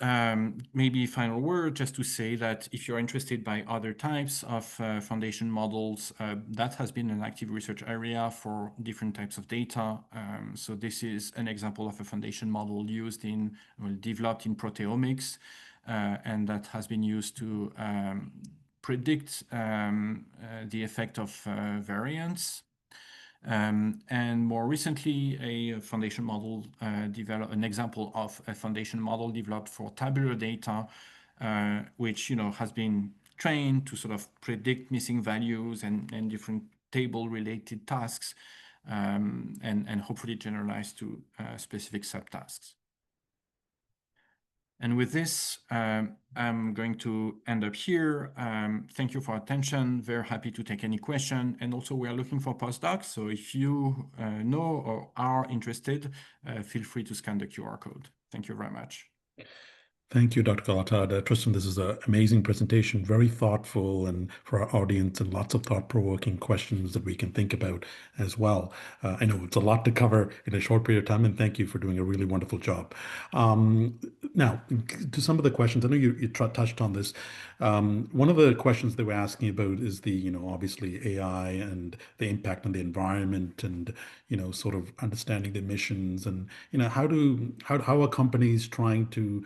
maybe final word just to say that if you're interested by other types of foundation models, that has been an active research area for different types of data. So this is an example of a foundation model developed in proteomics, and that has been used to predict the effect of variants. And more recently, a foundation model an example of a foundation model developed for tabular data, which has been trained to sort of predict missing values and different table-related tasks, and hopefully generalize to specific subtasks. And with this, I'm going to end up here. Thank you for attention. Very happy to take any question. And also we are looking for postdocs. So if you know or are interested, feel free to scan the QR code. Thank you very much.
Thank you, Dr. Glatard. Tristan, this is an amazing presentation, very thoughtful, and for our audience, and lots of thought-provoking questions that we can think about as well. I know it's a lot to cover in a short period of time, and thank you for doing a really wonderful job. Now, to some of the questions, I know you touched on this. One of the questions they were asking about is the, obviously AI and the impact on the environment, and sort of understanding the emissions, and how are companies trying to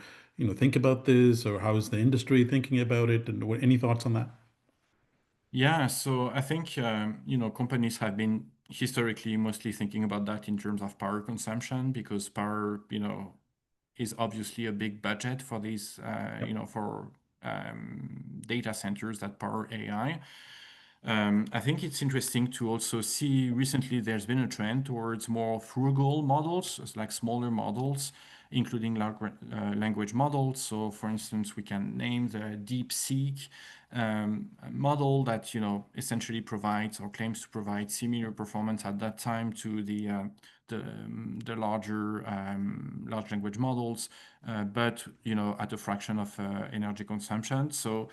think about this, or how is the industry thinking about it, and any thoughts on that?
Yeah, so I think companies have been historically mostly thinking about that in terms of power consumption, because power is obviously a big budget for these for data centers that power AI. I think it's interesting to also see recently there's been a trend towards more frugal models, like smaller models, including language models. So for instance, we can name the DeepSeek model that essentially provides or claims to provide similar performance at that time to the large language models, but at a fraction of energy consumption. So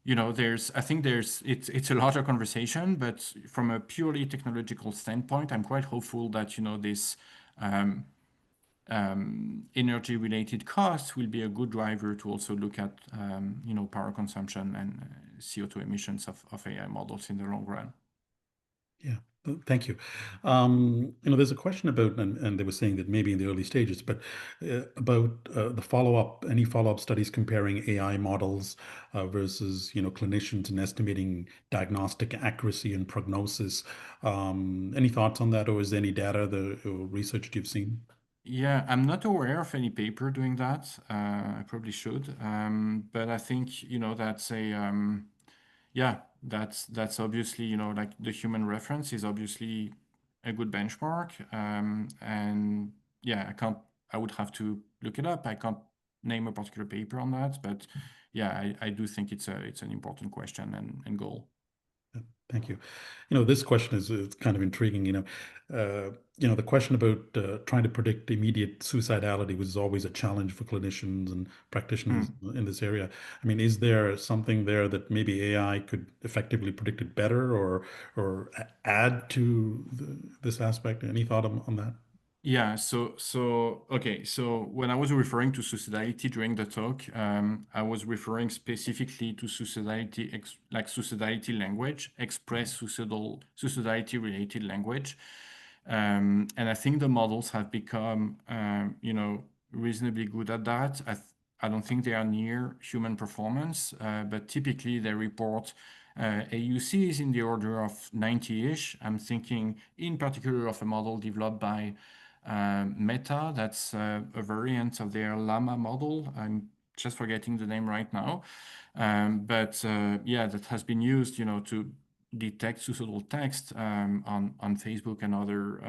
I think it's a larger conversation, but from a purely technological standpoint, I'm quite hopeful that this energy-related costs will be a good driver to also look at power consumption and CO2 emissions of AI models in the long run.
Yeah, thank you. There's a question about, and they were saying that maybe in the early stages, but about the follow-up, any follow-up studies comparing AI models versus, clinicians and estimating diagnostic accuracy and prognosis. Any thoughts on that, or is there any data, or research that you've seen?
Yeah, I'm not aware of any paper doing that. I probably should. But I think, that's that's obviously, like the human reference is obviously a good benchmark. And yeah, I would have to look it up. I can't name a particular paper on that, but yeah, I do think it's an important question and goal.
Thank you. This question is kind of intriguing. The question about trying to predict immediate suicidality was always a challenge for clinicians and practitioners in this area. I mean, is there something there that maybe AI could effectively predict it better or add to this aspect? Any thought on that?
Yeah, okay. So when I was referring to suicidality during the talk, I was referring specifically to suicidality, like suicidality language, express suicidality related language. And I think the models have become, reasonably good at that. I don't think they are near human performance, but typically they report AUCs in the order of 90-ish. I'm thinking in particular of a model developed by Meta. That's a variant of their Llama model. I'm just forgetting the name right now. But yeah, that has been used, to detect suicidal text on Facebook and other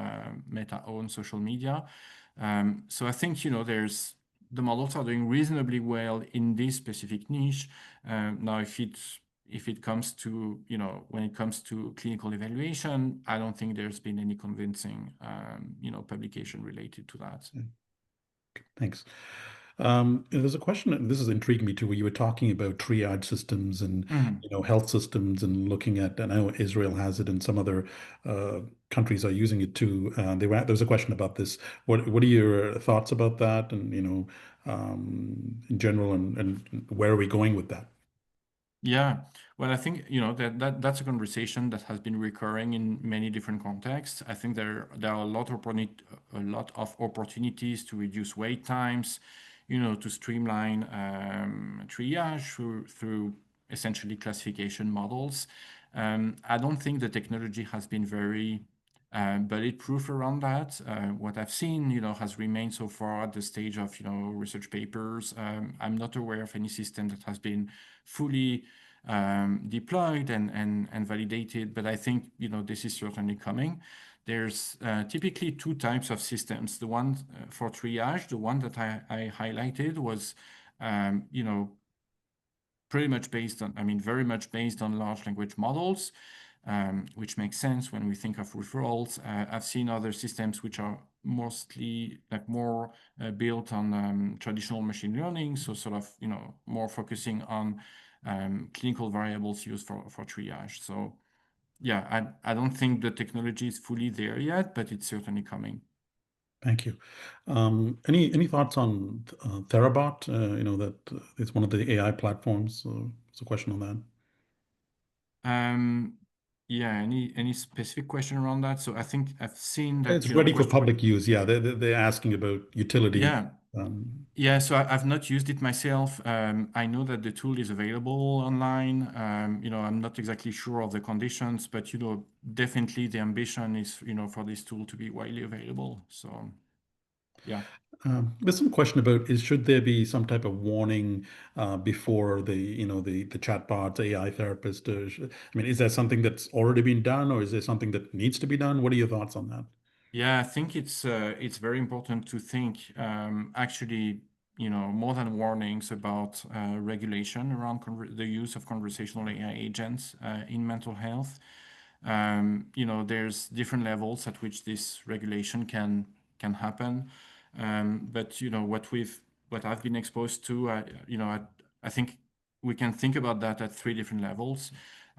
Meta-owned social media. So I think, the models are doing reasonably well in this specific niche. Now, if it comes to, when it comes to clinical evaluation, I don't think there's been any convincing, publication related to that.
Thanks. There's a question, and this is intriguing me too, where you were talking about triage systems and health systems and looking at, and I know Israel has it and some other countries are using it too. There was a question about this. What are your thoughts about that, and in general, and where are we going with that?
Yeah, well, I think that's a conversation that has been recurring in many different contexts. I think there are a lot of opportunities to reduce wait times, to streamline triage through essentially classification models. I don't think the technology has been very bulletproof around that. What I've seen, has remained so far at the stage of, research papers. I'm not aware of any system that has been fully deployed and validated, but I think, this is certainly coming. There's typically two types of systems. The one for triage, the one that I highlighted was, pretty much very much based on large language models, which makes sense when we think of referrals. I've seen other systems which are mostly more built on traditional machine learning, so sort of more focusing on clinical variables used for triage. So yeah, I don't think the technology is fully there yet, but it's certainly coming.
Thank you. Any thoughts on Therabot? That it's one of the AI platforms. So it's a question on that.
Yeah, any specific question around that? So I think I've seen that,
It's ready for public use. Yeah, they're asking about utility.
Yeah. Yeah, so I've not used it myself. I know that the tool is available online. I'm not exactly sure of the conditions, but definitely the ambition is, for this tool to be widely available. So, yeah.
There's some question about should there be some type of warning before the chatbots, AI therapist? I mean, is that something that's already been done, or is there something that needs to be done? What are your thoughts on that?
Yeah, I think it's very important to think actually, more than warnings about regulation around the use of conversational AI agents in mental health. There's different levels at which this regulation can happen. But what I've been exposed to, I think we can think about that at three different levels.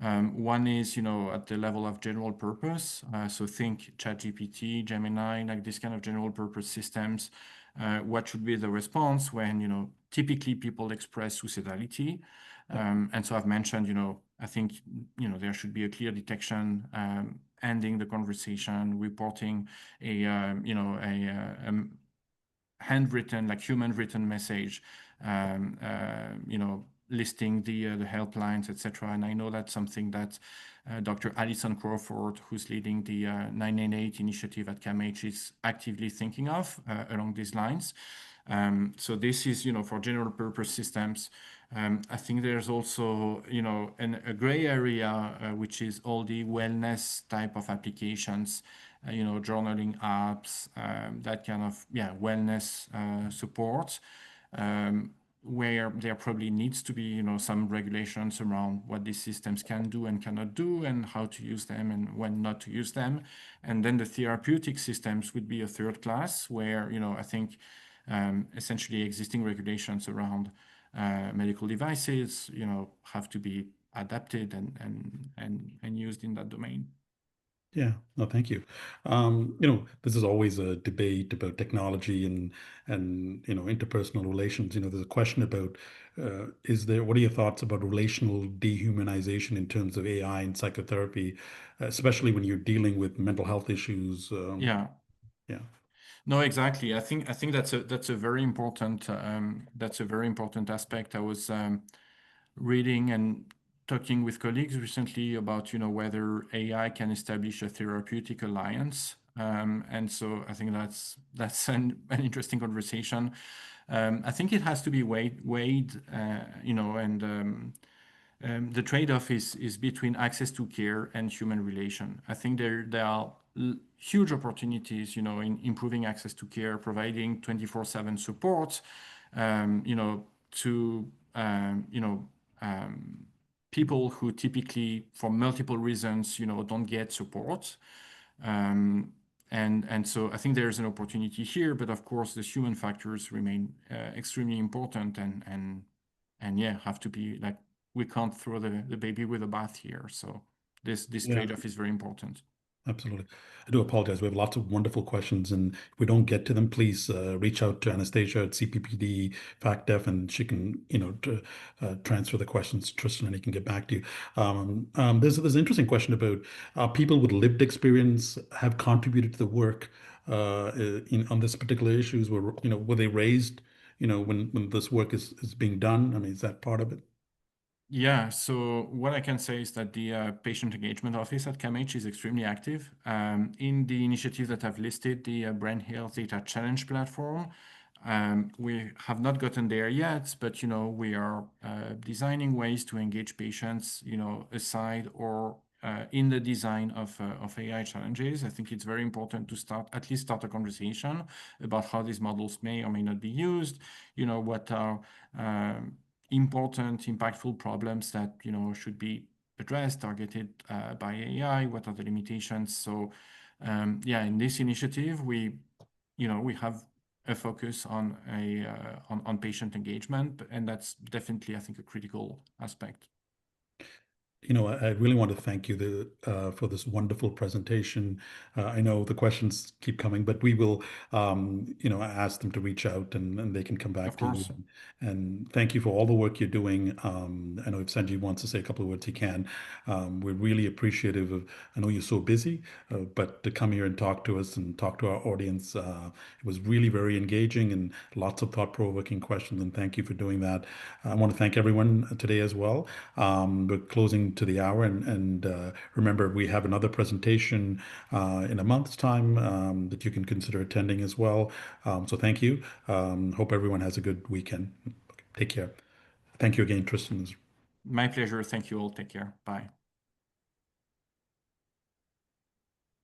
One is, at the level of general purpose. So think ChatGPT, Gemini, like this kind of general purpose systems. What should be the response when, typically people express suicidality? And so I've mentioned, I think, there should be a clear detection, ending the conversation, reporting a handwritten, like human written message, listing the helplines, etc. And I know that's something that Dr. Alison Crawford, who's leading the 998 initiative at CAMH, is actively thinking of along these lines. So this is, for general purpose systems. I think there's also, a gray area, which is all the wellness type of applications, journaling apps, that kind of, wellness support. where there probably needs to be, some regulations around what these systems can do and cannot do, and how to use them and when not to use them. And then the therapeutic systems would be a third class where, I think essentially existing regulations around medical devices, have to be adapted and used in that domain.
Yeah, no, thank you. This is always a debate about technology and interpersonal relations. There's a question about what are your thoughts about relational dehumanization in terms of AI and psychotherapy, especially when you're dealing with mental health issues?
Yeah.
Yeah.
No, exactly. I think that's a very important aspect. I was reading and talking with colleagues recently about whether AI can establish a therapeutic alliance, and so I think that's an interesting conversation. I think it has to be weighed, and the trade-off is between access to care and human relation. I think there are huge opportunities, in improving access to care, providing 24/7 support, to people who typically, for multiple reasons, don't get support. And so I think there's an opportunity here, but of course the human factors remain extremely important and yeah, have to be like, we can't throw the baby with the bath here. So this
Yeah.
trade-off is very important.
Absolutely. I do apologize. We have lots of wonderful questions, and if we don't get to them, please reach out to Anastasia at CPPD FactDef, and she can, transfer the questions to Tristan, and he can get back to you. There's an interesting question about people with lived experience have contributed to the work on this particular issues. Were they raised, when this work is being done? I mean, is that part of it?
Yeah, so what I can say is that the patient engagement office at CAMH is extremely active. In the initiative that I've listed, the Brain Health Data Challenge platform, we have not gotten there yet, but we are designing ways to engage patients, aside or in the design of AI challenges. I think it's very important to at least start a conversation about how these models may or may not be used, what are important, impactful problems that should be addressed, targeted by AI. What are the limitations? So, yeah, in this initiative, we have a focus on on patient engagement, and that's definitely, I think, a critical aspect.
I really want to thank you for this wonderful presentation. I know the questions keep coming, but we will, ask them to reach out and they can come back
Of
to you.
course.
And thank you for all the work you're doing. I know if Sanjeev wants to say a couple of words, he can. We're really appreciative of, I know you're so busy, but to come here and talk to us and talk to our audience, it was really very engaging and lots of thought-provoking questions. And thank you for doing that. I want to thank everyone today as well. We're closing to the hour, and remember, we have another presentation in a month's time that you can consider attending as well. So thank you. Hope everyone has a good weekend. Take care. Thank you again, Tristan.
My pleasure. Thank you all. Take care. Bye.